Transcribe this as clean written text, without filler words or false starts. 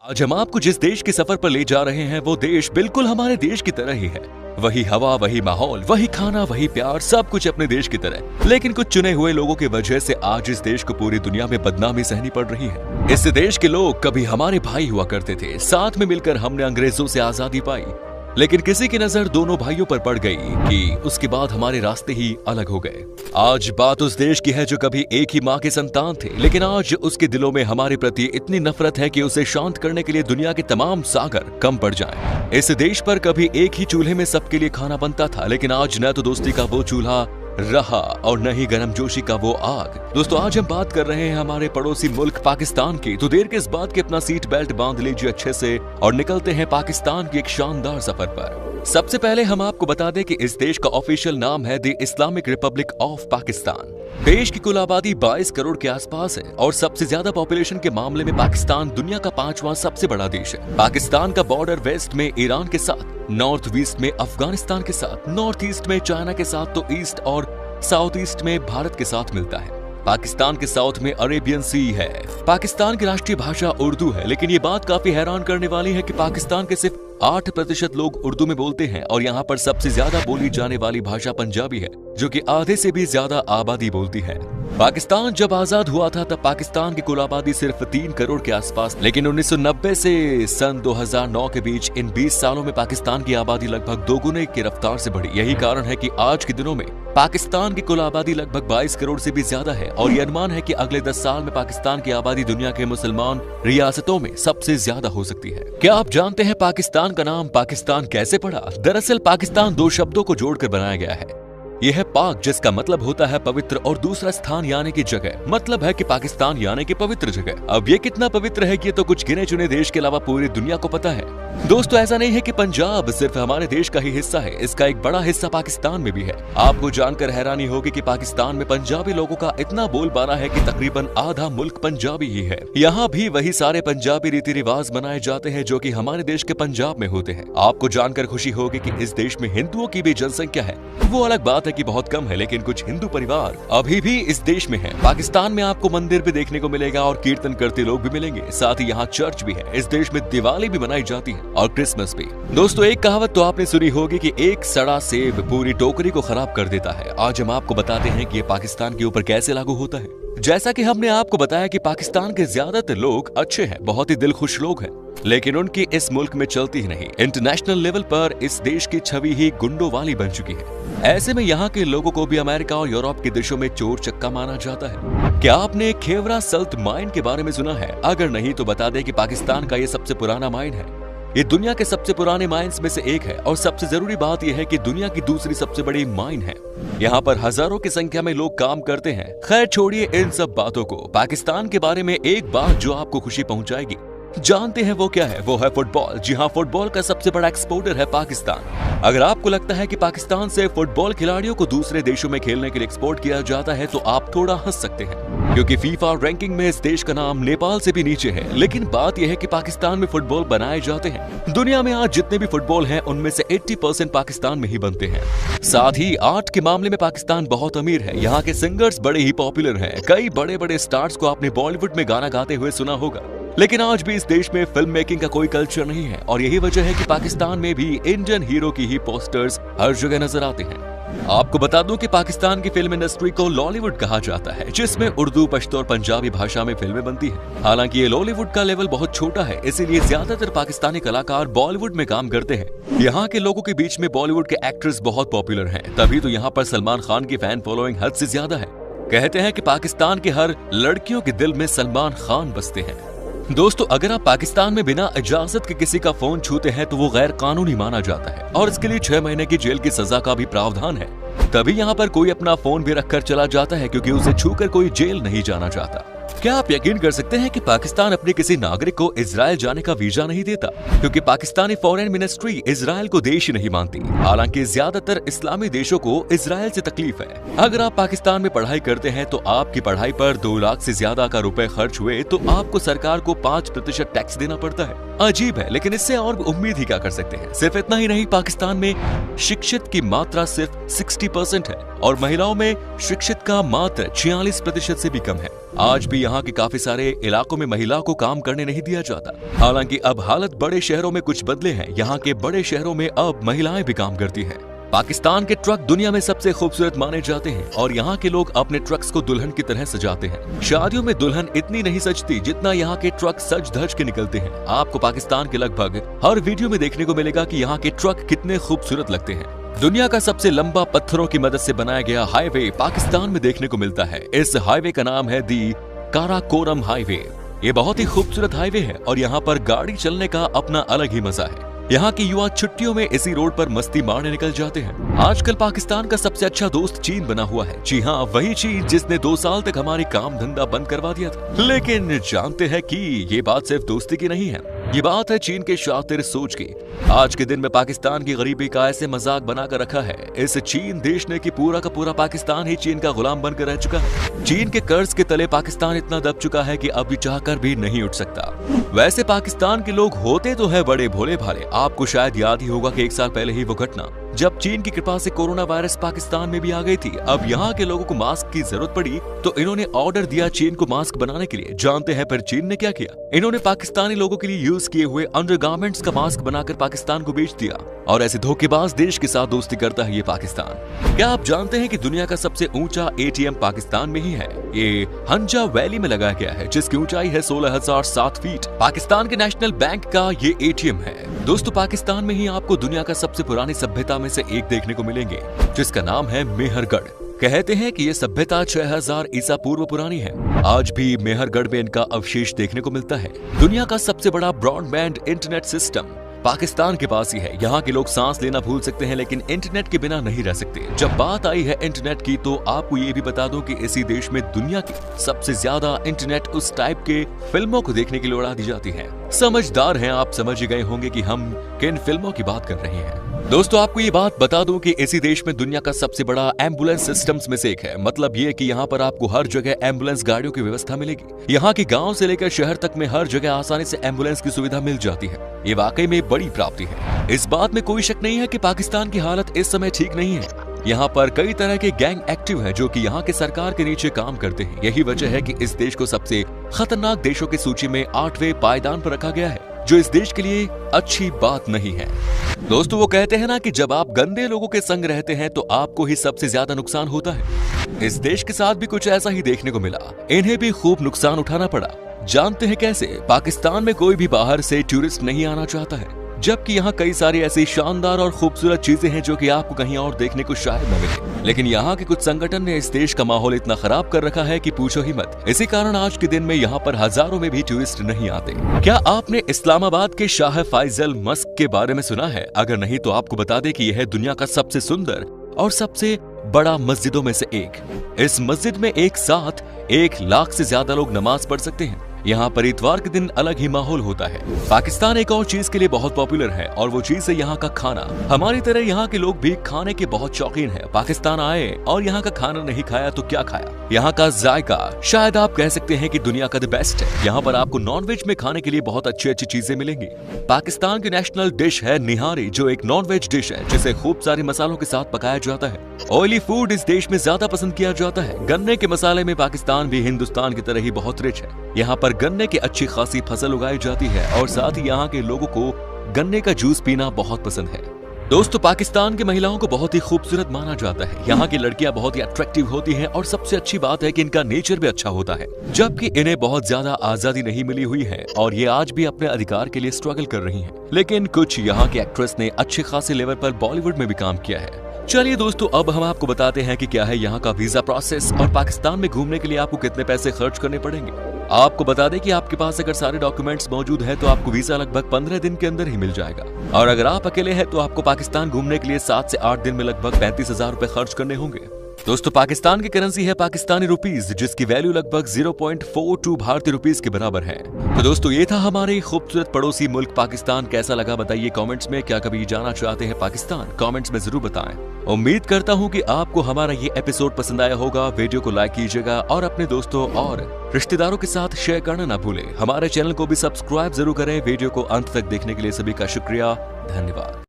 आज हम आपको जिस देश के सफर पर ले जा रहे हैं वो देश बिल्कुल हमारे देश की तरह ही है। वही हवा, वही माहौल, वही खाना, वही प्यार, सब कुछ अपने देश की तरह। लेकिन कुछ चुने हुए लोगों की वजह से आज इस देश को पूरी दुनिया में बदनामी सहनी पड़ रही है। इस देश के लोग कभी हमारे भाई हुआ करते थे, साथ में मिलकर हमने अंग्रेजों से आजादी पाई। लेकिन किसी की नजर दोनों भाइयों पर पड़ गई कि उसके बाद हमारे रास्ते ही अलग हो गए। आज बात उस देश की है जो कभी एक ही माँ के संतान थे, लेकिन आज उसके दिलों में हमारे प्रति इतनी नफरत है कि उसे शांत करने के लिए दुनिया के तमाम सागर कम पड़ जाएं। इस देश पर कभी एक ही चूल्हे में सबके लिए खाना बनता था, लेकिन आज न तो दोस्ती का वो चूल्हा रहा और न ही गर्मजोशी का वो आग। दोस्तों, आज हम बात कर रहे हैं हमारे पड़ोसी मुल्क पाकिस्तान की। तो देर किस बात की, अपना सीट बेल्ट बांध लीजिए अच्छे से और निकलते हैं पाकिस्तान की एक शानदार सफर पर। सबसे पहले हम आपको बता दें कि इस देश का ऑफिशियल नाम है the Islamic Republic of Pakistan. देश की कुल आबादी 22 करोड़ के आसपास है और सबसे ज्यादा पॉपुलेशन के मामले में पाकिस्तान दुनिया का 5वां सबसे बड़ा देश है। पाकिस्तान का बॉर्डर वेस्ट में ईरान के साथ, नॉर्थ वेस्ट में अफगानिस्तान के साथ, नॉर्थ ईस्ट में चाइना के साथ, तो ईस्ट और साउथ ईस्ट में भारत के साथ मिलता है। पाकिस्तान के साउथ में अरेबियन सी है। पाकिस्तान की राष्ट्रीय भाषा उर्दू है, लेकिन ये बात काफी हैरान करने वाली है कि पाकिस्तान के सिर्फ 8% लोग उर्दू में बोलते हैं और यहाँ पर सबसे ज्यादा बोली जाने वाली भाषा पंजाबी है, जो कि आधे से भी ज्यादा आबादी बोलती है। पाकिस्तान जब आजाद हुआ था तब पाकिस्तान की कुल आबादी सिर्फ 3 करोड़ के आसपास, लेकिन 1990 से सन 2009 के बीच इन 20 सालों में पाकिस्तान की आबादी लगभग दोगुने की रफ्तार से बढ़ी। यही कारण है कि आज के दिनों में पाकिस्तान की कुल आबादी लगभग 22 करोड़ से भी ज्यादा है और ये अनुमान है कि अगले 10 साल में पाकिस्तान की आबादी दुनिया के मुसलमान रियासतों में सबसे ज्यादा हो सकती है। क्या आप जानते हैं पाकिस्तान का नाम पाकिस्तान कैसे पड़ा? दरअसल पाकिस्तान 2 शब्दों को जोड़कर बनाया गया है। यह है पाक, जिसका मतलब होता है पवित्र, और दूसरा स्थान यानी कि जगह, मतलब है कि पाकिस्तान यानी कि पवित्र जगह। अब ये कितना पवित्र है ये तो कुछ गिने चुने देश के अलावा पूरी दुनिया को पता है। दोस्तों, ऐसा नहीं है कि पंजाब सिर्फ हमारे देश का ही हिस्सा है, इसका एक बड़ा हिस्सा पाकिस्तान में भी है। आपको जानकर हैरानी होगी कि पाकिस्तान में पंजाबी लोगों का इतना बोलबाला है कि तकरीबन आधा मुल्क पंजाबी ही है। यहाँ भी वही सारे पंजाबी रीति रिवाज मनाए जाते हैं जो कि हमारे देश के पंजाब में होते हैं। आपको जानकर खुशी होगी कि इस देश में हिंदुओं की भी जनसंख्या है। वो अलग बात है कि बहुत कम है, लेकिन कुछ हिंदू परिवार अभी भी इस देश में है। पाकिस्तान में आपको मंदिर भी देखने को मिलेगा और कीर्तन करते लोग भी मिलेंगे, साथ ही यहाँ चर्च भी है। इस देश में दिवाली भी मनाई जाती है और क्रिसमस भी। दोस्तों, एक कहावत तो आपने सुनी होगी कि एक सड़ा सेब पूरी टोकरी को खराब कर देता है। आज हम आपको बताते हैं कि ये पाकिस्तान के ऊपर कैसे लागू होता है। जैसा कि हमने आपको बताया कि पाकिस्तान के ज्यादातर लोग अच्छे हैं, बहुत ही दिलखुश लोग हैं, लेकिन उनकी इस मुल्क में चलती ही नहीं। इंटरनेशनल लेवल पर इस देश की छवि ही गुंडों वाली बन चुकी है। ऐसे में यहाँ के लोगों को भी अमेरिका और यूरोप के देशों में चोर चक्का माना जाता है। क्या आपने खेवरा सल्ट माइन के बारे में सुना है? अगर नहीं तो बता दें कि पाकिस्तान का ये सबसे पुराना माइन है। ये दुनिया के सबसे पुराने माइंस में से एक है और सबसे जरूरी बात यह है कि दुनिया की दूसरी सबसे बड़ी माइन है। यहाँ पर हजारों की संख्या में लोग काम करते हैं। खैर छोड़िए इन सब बातों को। पाकिस्तान के बारे में एक बात जो आपको खुशी पहुंचाएगी, जानते हैं वो क्या है? वो है फुटबॉल। जी हाँ, फुटबॉल का सबसे बड़ा एक्सपोर्टर है पाकिस्तान। अगर आपको लगता है कि पाकिस्तान से फुटबॉल खिलाड़ियों को दूसरे देशों में खेलने के लिए एक्सपोर्ट किया जाता है तो आप थोड़ा हंस सकते हैं, क्योंकि फीफा रैंकिंग में इस देश का नाम नेपाल से भी नीचे है। लेकिन बात यह है कि पाकिस्तान में फुटबॉल बनाए जाते हैं। दुनिया में आज जितने भी फुटबॉल हैं उनमें से 80% पाकिस्तान में ही बनते हैं। साथ ही आर्ट के मामले में पाकिस्तान बहुत अमीर है। यहाँ के सिंगर्स बड़े ही पॉपुलर हैं। कई बड़े बड़े स्टार्स को आपने बॉलीवुड में गाना गाते हुए सुना होगा। लेकिन आज भी इस देश में फिल्म मेकिंग का कोई कल्चर नहीं है और यही वजह है कि पाकिस्तान में भी इंडियन हीरो की ही पोस्टर्स हर जगह नजर आते हैं। आपको बता दूं कि पाकिस्तान की फिल्म इंडस्ट्री को लॉलीवुड कहा जाता है, जिसमें उर्दू, पश्तो और पंजाबी भाषा में फिल्में बनती हैं। हालांकि ये लॉलीवुड का लेवल बहुत छोटा है, इसीलिए ज्यादातर पाकिस्तानी कलाकार बॉलीवुड में काम करते हैं। यहाँ के लोगों के बीच में बॉलीवुड के एक्टर्स बहुत पॉपुलर हैं, तभी तो यहाँ पर सलमान खान की फैन फॉलोइंग हद से ज्यादा है। कहते हैं कि पाकिस्तान के हर लड़कियों के दिल में सलमान खान बसते हैं। दोस्तों, अगर आप पाकिस्तान में बिना इजाजत के किसी का फोन छूते हैं तो वो गैर कानूनी माना जाता है और इसके लिए 6 महीने की जेल की सजा का भी प्रावधान है। तभी यहाँ पर कोई अपना फोन भी रखकर चला जाता है, क्योंकि उसे छूकर कोई जेल नहीं जाना चाहता। क्या आप यकीन कर सकते हैं कि पाकिस्तान अपने किसी नागरिक को इजराइल जाने का वीजा नहीं देता, क्योंकि पाकिस्तानी फॉरेन मिनिस्ट्री इजराइल को देश नहीं मानती। हालांकि ज्यादातर इस्लामी देशों को इजराइल से तकलीफ है। अगर आप पाकिस्तान में पढ़ाई करते हैं तो आपकी पढ़ाई पर 2 लाख से ज्यादा का रुपए खर्च हुए तो आपको सरकार को 5% टैक्स देना पड़ता है। अजीब है, लेकिन इससे और उम्मीद ही क्या कर सकते हैं। सिर्फ इतना ही नहीं, पाकिस्तान में शिक्षित की मात्रा सिर्फ 60% है और महिलाओं में शिक्षित का मात्र 46% से भी कम है। आज भी यहाँ यहाँ के काफी सारे इलाकों में महिलाओं को काम करने नहीं दिया जाता। हालांकि अब हालत बड़े शहरों में कुछ बदले हैं। यहाँ के बड़े शहरों में अब महिलाएं भी काम करती हैं। पाकिस्तान के ट्रक दुनिया में सबसे खूबसूरत माने जाते हैं और यहाँ के लोग अपने ट्रक्स को दुल्हन की तरह सजाते हैं। शादियों में दुल्हन इतनी नहीं सजती जितना यहाँ के ट्रक सज धज के निकलते हैं। आपको पाकिस्तान के लगभग हर वीडियो में देखने को मिलेगा कि यहाँ के ट्रक कितने खूबसूरत लगते हैं। दुनिया का सबसे लंबा पत्थरों की मदद से बनाया गया हाईवे पाकिस्तान में देखने को मिलता है। इस हाईवे का नाम है दी काराकोरम हाईवे। ये बहुत ही खूबसूरत हाईवे है और यहाँ पर गाड़ी चलने का अपना अलग ही मजा है। यहाँ के युवा छुट्टियों में इसी रोड पर मस्ती मारने निकल जाते हैं। आजकल पाकिस्तान का सबसे अच्छा दोस्त चीन बना हुआ है। जी हाँ, वही चीन जिसने 2 साल तक हमारी काम धंधा बंद करवा दिया था। लेकिन जानते हैं कि ये बात सिर्फ दोस्ती की नहीं है, ये बात है चीन के शातिर सोच की। आज के दिन में पाकिस्तान की गरीबी का ऐसे मजाक बनाकर रखा है इस चीन देश ने कि पूरा का पूरा पाकिस्तान ही चीन का गुलाम बनकर रह चुका है। चीन के कर्ज के तले पाकिस्तान इतना दब चुका है कि अभी चाहकर भी नहीं उठ सकता। वैसे पाकिस्तान के लोग होते तो है बड़े भोले भाले। आपको शायद याद ही होगा कि 1 साल पहले ही वो घटना जब चीन की कृपा से कोरोना वायरस पाकिस्तान में भी आ गई थी। अब यहाँ के लोगों को मास्क की जरूरत पड़ी तो इन्होंने ऑर्डर दिया चीन को मास्क बनाने के लिए। जानते हैं फिर चीन ने क्या किया? इन्होंने पाकिस्तानी लोगों के लिए यूज किए हुए अंडरगारमेंट्स का मास्क बनाकर पाकिस्तान को बेच दिया। और ऐसे धोखेबाज देश के साथ दोस्ती करता है ये पाकिस्तान। क्या आप जानते हैं कि दुनिया का सबसे ऊंचा ATM पाकिस्तान में ही है? ये हंजा वैली में लगाया गया है जिसकी ऊंचाई है 16,007 फीट। पाकिस्तान के नेशनल बैंक का ये ATM है। दोस्तों, पाकिस्तान में ही आपको दुनिया का सबसे पुरानी सभ्यता में से एक देखने को मिलेंगे जिसका नाम है मेहरगढ़। कहते हैं कि ये सभ्यता 6000 ईसा पूर्व पुरानी है। आज भी मेहरगढ़ में इनका अवशेष देखने को मिलता है। दुनिया का सबसे बड़ा ब्रॉडबैंड इंटरनेट सिस्टम पाकिस्तान के पास ही है। यहाँ के लोग सांस लेना भूल सकते हैं लेकिन इंटरनेट के बिना नहीं रह सकते। जब बात आई है इंटरनेट की तो आपको ये भी बता दूं कि इसी देश में दुनिया की सबसे ज्यादा इंटरनेट उस टाइप के फिल्मों को देखने के लिए उड़ा दी जाती है। समझदार हैं आप, समझ गए होंगे कि हम किन फिल्मों की बात कर रहे हैं। दोस्तों, आपको ये बात बता दूं कि इसी देश में दुनिया का सबसे बड़ा एम्बुलेंस सिस्टम्स में से एक है। मतलब ये कि यहाँ पर आपको हर जगह एम्बुलेंस गाड़ियों की व्यवस्था मिलेगी। यहाँ के गांव से लेकर शहर तक में हर जगह आसानी से एम्बुलेंस की सुविधा मिल जाती है। ये वाकई में बड़ी प्राप्ति है। इस बात में कोई शक नहीं है कि पाकिस्तान की हालत इस समय ठीक नहीं है। यहाँ पर कई तरह के गैंग एक्टिव हैं जो कि यहाँ के सरकार के नीचे काम करते हैं। यही वजह है कि इस देश को सबसे खतरनाक देशों की सूची में 8वें पायदान पर रखा गया है, जो इस देश के लिए अच्छी बात नहीं है। दोस्तों, वो कहते हैं ना कि जब आप गंदे लोगों के संग रहते हैं तो आपको ही सबसे ज्यादा नुकसान होता है। इस देश के साथ भी कुछ ऐसा ही देखने को मिला। इन्हें भी खूब नुकसान उठाना पड़ा। जानते हैं कैसे? पाकिस्तान में कोई भी बाहर से टूरिस्ट नहीं आना चाहता है, जबकि यहाँ कई सारी ऐसी शानदार और खूबसूरत चीजें हैं जो कि आपको कहीं और देखने को शायद न मिले। लेकिन यहाँ के कुछ संगठन ने इस देश का माहौल इतना खराब कर रखा है कि पूछो ही मत। इसी कारण आज के दिन में यहाँ पर हजारों में भी टूरिस्ट नहीं आते। क्या आपने इस्लामाबाद के शाह फैसल मस्क के बारे में सुना है? अगर नहीं तो आपको बता दें कि यह है दुनिया का सबसे सुंदर और सबसे बड़ा मस्जिदों में से एक। इस मस्जिद में एक साथ 1 लाख से ज्यादा लोग नमाज पढ़ सकते हैं। यहाँ पर इतवार के दिन अलग ही माहौल होता है। पाकिस्तान एक और चीज के लिए बहुत पॉपुलर है और वो चीज है यहाँ का खाना। हमारी तरह यहाँ के लोग भी खाने के बहुत शौकीन हैं। पाकिस्तान आए और यहाँ का खाना नहीं खाया तो क्या खाया? यहाँ का जायका शायद आप कह सकते हैं कि दुनिया का द बेस्ट है। यहाँ पर आपको नॉनवेज में खाने के लिए बहुत अच्छी अच्छी चीजें मिलेंगी। पाकिस्तान की नेशनल डिश है निहारी, जो एक नॉनवेज डिश है जिसे खूब सारे मसालों के साथ पकाया जाता है। ऑयली फूड इस देश में ज्यादा पसंद किया जाता है। गन्ने के मसाले में पाकिस्तान भी हिंदुस्तान की तरह ही बहुत रिच है। यहाँ पर गन्ने की अच्छी खासी फसल उगाई जाती है और साथ ही यहाँ के लोगों को गन्ने का जूस पीना बहुत पसंद है। दोस्तों, पाकिस्तान की महिलाओं को बहुत ही खूबसूरत माना जाता है। यहाँ की लड़कियां बहुत ही अट्रैक्टिव होती हैं और सबसे अच्छी बात है कि इनका नेचर भी अच्छा होता है, जबकि इन्हें बहुत ज्यादा आजादी नहीं मिली हुई है और ये आज भी अपने अधिकार के लिए स्ट्रगल कर रही हैं। लेकिन कुछ यहाँ के एक्ट्रेस ने अच्छे खासे लेवल पर बॉलीवुड में भी काम किया है। चलिए दोस्तों, अब हम आपको बताते हैं कि क्या है यहाँ का वीजा प्रोसेस और पाकिस्तान में घूमने के लिए आपको कितने पैसे खर्च करने पड़ेंगे। आपको बता दें कि आपके पास अगर सारे डॉक्यूमेंट्स मौजूद है तो आपको वीजा लगभग 15 दिन के अंदर ही मिल जाएगा। और अगर आप अकेले हैं तो आपको पाकिस्तान घूमने के लिए 7 से 8 दिन में लगभग 35,000 रुपए खर्च करने होंगे। दोस्तों, पाकिस्तान की करेंसी है पाकिस्तानी रुपीस, जिसकी वैल्यू लगभग 0.42 भारतीय रुपीस के बराबर है। तो दोस्तों, ये था हमारे खूबसूरत पड़ोसी मुल्क पाकिस्तान। कैसा लगा बताइए कमेंट्स में। क्या कभी जाना चाहते हैं पाकिस्तान? कमेंट्स में जरूर बताएं। उम्मीद करता हूँ कि आपको हमारा ये एपिसोड पसंद आया होगा। वीडियो को लाइक कीजिएगा और अपने दोस्तों और रिश्तेदारों के साथ शेयर करना ना भूलें। हमारे चैनल को भी सब्सक्राइब जरूर करें। वीडियो को अंत तक देखने के लिए सभी का शुक्रिया, धन्यवाद।